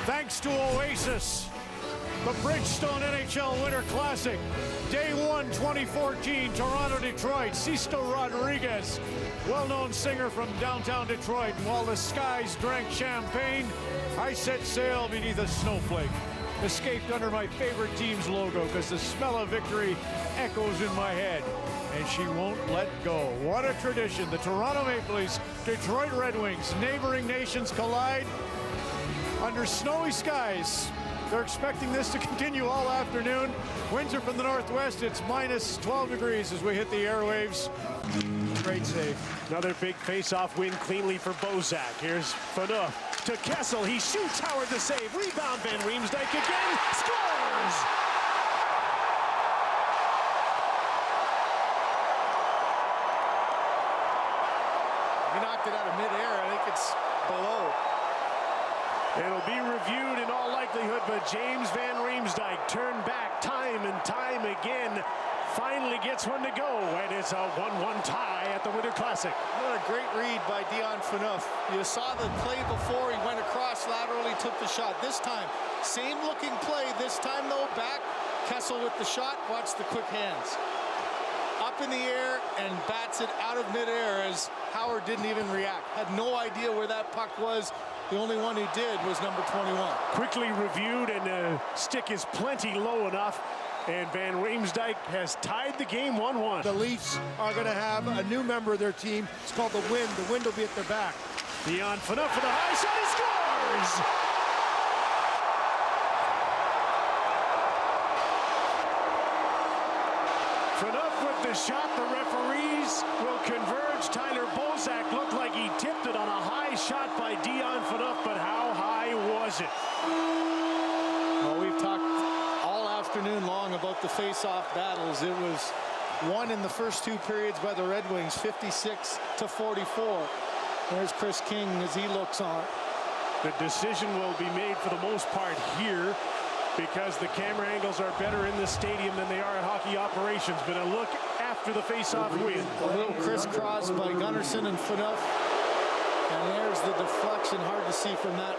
Thanks to Oasis, the Bridgestone NHL Winter Classic, Day 1, 2014, Toronto, Detroit. Sisto Rodriguez, well-known singer from downtown Detroit. And while the skies drank champagne, I set sail beneath a snowflake. Escaped under my favorite team's logo because the smell of victory echoes in my head. And she won't let go. What a tradition. The Toronto Maple Leafs, Detroit Red Wings, neighboring nations collide under snowy skies. They're expecting this to continue all afternoon. Winds are from the northwest. It's minus 12 degrees as we hit the airwaves. Great save. Another big face-off win cleanly for Bozak. Here's Phaneuf to Kessel. He shoots. Howard the save. Rebound. Van Riemsdyk again. Scores! He knocked it out of midair. I think it's below. It'll be reviewed in all likelihood, but James Van Riemsdyk turned back time and time again. Finally gets one to go, and it's a 1-1 tie at the Winter Classic. What a great read by Dion Phaneuf. You saw the play before. He went across laterally, took the shot. This time, same looking play. This time, though, back. Kessel with the shot. Watch the quick hands. Up in the air and bats it out of midair as Howard didn't even react. Had no idea where that puck was. The only one who did was number 21. Quickly reviewed, and the stick is plenty low enough. And Van Riemsdyk has tied the game 1-1. The Leafs are going to have a new member of their team. It's called the Wind. The Wind will be at their back. Dion Phaneuf for the high shot. He scores! Phaneuf with the shot. The referees will converge. Tyler Bozak looked like he tipped it on a high shot by Dion Phaneuf, but how high was it? Well, we've talked all afternoon long about the face-off battles. It was won in the first two periods by the Red Wings, 56-44. There's Chris King as he looks on. The decision will be made for the most part here because the camera angles are better in the stadium than they are at hockey operations. But a look after the face-off win. A little crisscross by Gunnarsson and Phaneuf. And there's the deflection. Hard to see from that.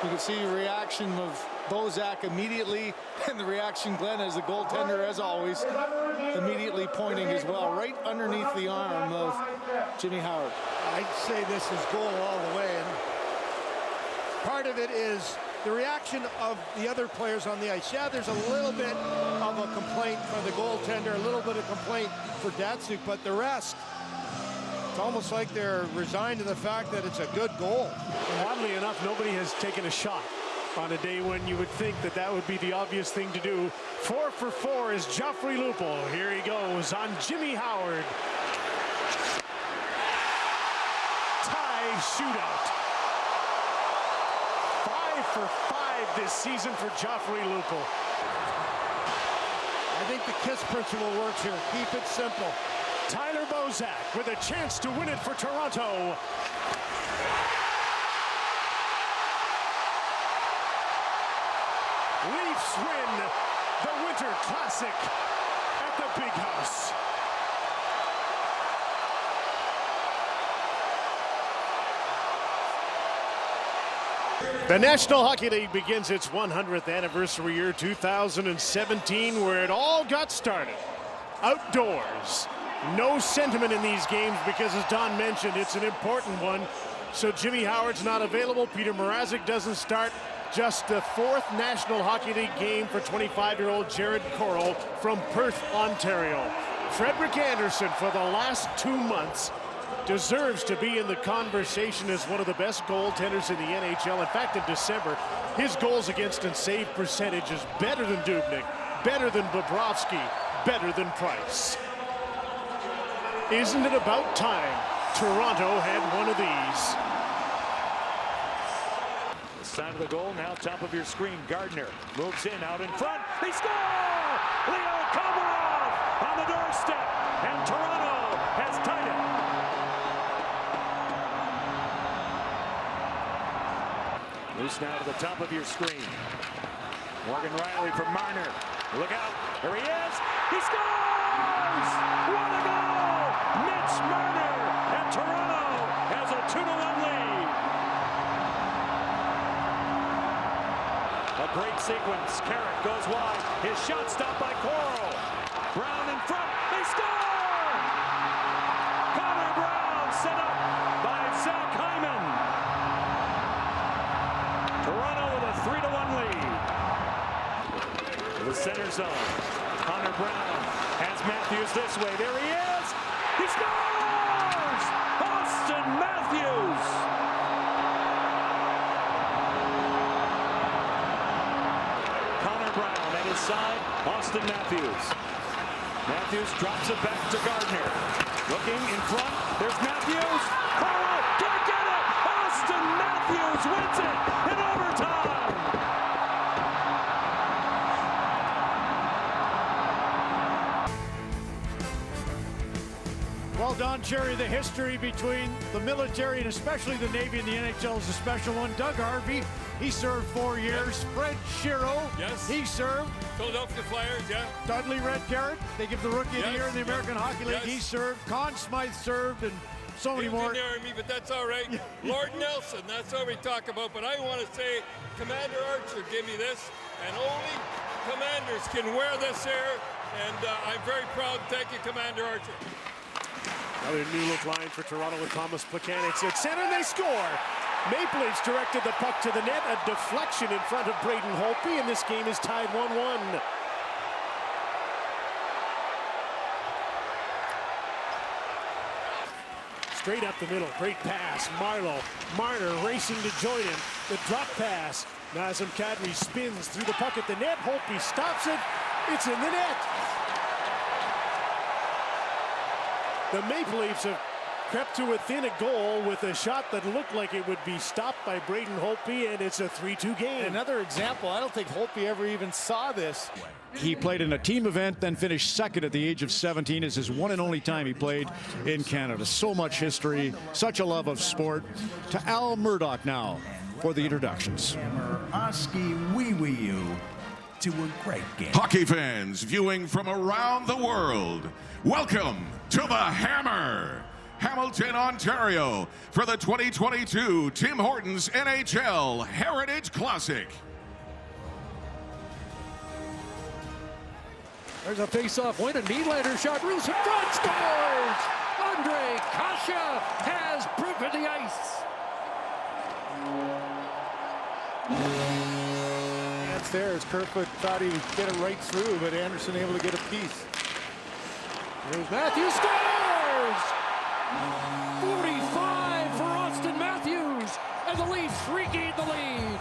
You can see a reaction of Bozak immediately, and the reaction, Glenn, as the goaltender, as always, immediately pointing as well, right underneath the arm of Jimmy Howard. I'd say this is goal all the way. And part of it is the reaction of the other players on the ice. Yeah, there's a little bit of a complaint for the goaltender, a little bit of complaint for Datsuk, but the rest, it's almost like they're resigned to the fact that it's a good goal. Oddly enough, nobody has taken a shot on a day when you would think that that would be the obvious thing to do. 4 for 4 is Joffrey Lupul. Here he goes on Jimmy Howard. Tie shootout. 5 for 5 this season for Joffrey Lupul. I think the KISS principle works here. Keep it simple. Tyler Bozak with a chance to win it for Toronto. Leafs win the Winter Classic at the Big House. The National Hockey League begins its 100th anniversary year 2017, where it all got started. Outdoors. No sentiment in these games because, as Don mentioned, it's an important one. So Jimmy Howard's not available. Peter Mrazek doesn't start. Just the 4th National Hockey League game for 25-year-old Jared Coral from Perth, Ontario. Frederick Anderson, for the last 2 months, deserves to be in the conversation as one of the best goaltenders in the NHL. In fact, in December, his goals against and save percentage is better than Dubnyk, better than Bobrovsky, better than Price. Isn't it about time Toronto had one of these? Side of the goal, now top of your screen. Gardner moves in, out in front. They score! Leo Komarov on the doorstep, and Toronto has tied it. Loose now to the top of your screen. Morgan Riley from Marner. Look out! There he is! He scores! What a goal! Mitch Marner, and Toronto has a 2-1 lead. great sequence. Carrick goes wide. His shot stopped by Coral. Brown in front. They score! Connor Brown set up by Zach Hyman. Toronto with a 3-1 lead. To the center zone. Connor Brown has Matthews this way. There he is. He scores! Austin Matthews. Connor Brown at his side. Austin Matthews. Matthews drops it back to Gardner. Looking in front. There's Matthews. Coral can't get it. Austin Matthews wins it in overtime. Well, Don Cherry, the history between the military and especially the Navy and the NHL is a special one. Doug Harvey, he served 4 years. Fred Shiro, yes, he served. Philadelphia Flyers, yeah. Dudley Red Garrett, they give the Rookie of the Year in the American Hockey League. Yes. He served. Conn Smythe served, and so many more. He was in the Army, but that's all right. Lord Nelson, that's what we talk about. But I want to say, Commander Archer gave me this, and only commanders can wear this here. And I'm very proud. Thank you, Commander Archer. Another new look line for Toronto with Thomas Plekanec at center, and they score. Maple Leafs directed the puck to the net, a deflection in front of Braden Holtby, and this game is tied 1-1. Straight up the middle, great pass. Marner racing to join him. The drop pass. Nazem Kadri spins through the puck at the net. Holtby stops it. It's in the net. The Maple Leafs have crept to within a goal with a shot that looked like it would be stopped by Braden Holtby, and it's a 3-2 game. Another example, I don't think Holtby ever even saw this. He played in a team event, then finished second at the age of 17. It's his one and only time he played in Canada. So much history, such a love of sport. To Al Murdoch now for the introductions. Oski Wee to a great game. Hockey fans viewing from around the world, welcome to the Hammer, Hamilton, Ontario, for the 2022 Tim Hortons NHL Heritage Classic. There's a face-off win, and Nylander shot, Roos in front, scores! Andre Kasha has broken the ice. It's there as Kerfoot thought he would get it right through, but Anderson able to get a piece. There's Matthews, scores! 45 for Austin Matthews, and the Leafs regain the lead.